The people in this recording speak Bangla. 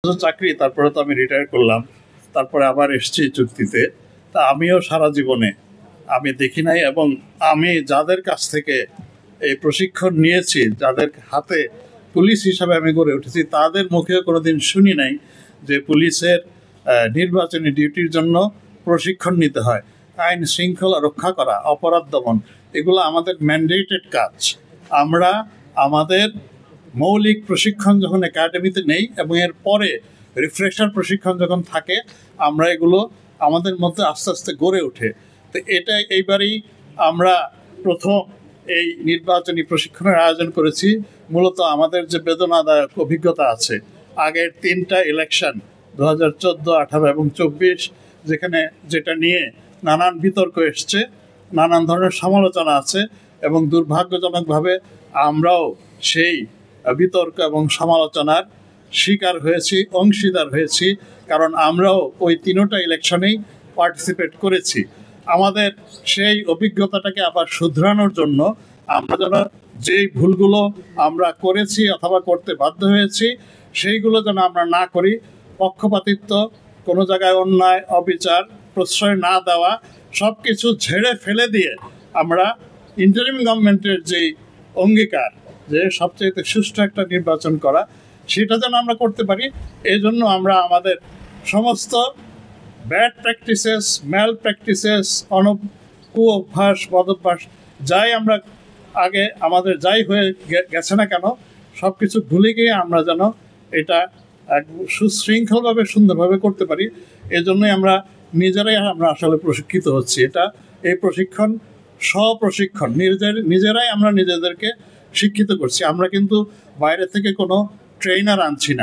চাকরি, তারপরে তো আমি রিটায়ার করলাম, তারপরে আবার এসেছি চুক্তিতে। তা আমিও সারা জীবনে আমি দেখি নাই, এবং আমি যাদের কাছ থেকে এই প্রশিক্ষণ নিয়েছি, যাদের হাতে পুলিশ হিসাবে আমি গড়ে উঠেছি, তাদের মুখেও কোনোদিন শুনি নাই যে পুলিশের নির্বাচনী ডিউটির জন্য প্রশিক্ষণ নিতে হয়। আইন শৃঙ্খলা রক্ষা করা, অপরাধ দমন, এগুলো আমাদের ম্যান্ডেটেড কাজ। আমরা আমাদের মৌলিক প্রশিক্ষণ যখন একাডেমিতে নেই এবং এর পরে রিফ্রেশার প্রশিক্ষণ যখন থাকে, আমরা এগুলো আমাদের মধ্যে আস্তে আস্তে গড়ে ওঠে। তো এটা এইবারই আমরা প্রথম এই নির্বাচনী প্রশিক্ষণের আয়োজন করেছি। মূলত আমাদের যে বেদনাদায়ক অভিজ্ঞতা আছে আগের 3টা ইলেকশন 2014, 18 এবং 24, যেটা নিয়ে নানান বিতর্ক এসছে, নানান ধরনের সমালোচনা আছে, এবং দুর্ভাগ্যজনকভাবে আমরাও সেই বিতর্ক এবং সমালোচনার শিকার হয়েছি, অংশীদার হয়েছি, কারণ আমরাও ওই 3টা ইলেকশনেই পার্টিসিপেট করেছি। আমাদের সেই অভিজ্ঞতাটাকে আবার শুধরানোর জন্য আমরা যেন যেই ভুলগুলো আমরা করেছি অথবা করতে বাধ্য হয়েছি সেইগুলো যেন আমরা না করি, পক্ষপাতিত্ব, কোনো জায়গায় অন্যায় অবিচার প্রশ্রয় না দেওয়া, সব কিছু ঝেড়ে ফেলে দিয়ে আমরা ইন্টারিম গভর্নমেন্টের যেই অঙ্গীকার যে সবচেয়ে সুষ্ঠু একটা নির্বাচন করা, সেটা যেন আমরা করতে পারি। এই জন্য আমরা আমাদের সমস্ত ব্যাড প্র্যাকটিসেস, ম্যাল প্র্যাকটিসেস, কুঅভ্যাস, বদভ্যাস, যাই আমরা আগে আমাদের যাই হয়ে গেছে না কেন, সব কিছু ভুলে গিয়ে আমরা যেন এটা এক সুশৃঙ্খলভাবে সুন্দরভাবে করতে পারি। এই জন্যই আমরা আমরা আসলে প্রশিক্ষিত হচ্ছি। এই প্রশিক্ষণ স্বপ্রশিক্ষণ, নিজেরাই আমরা নিজেদেরকে শিক্ষিত করছি। আমরা কিন্তু বাইরে থেকে কোনো ট্রেনার আনছি না।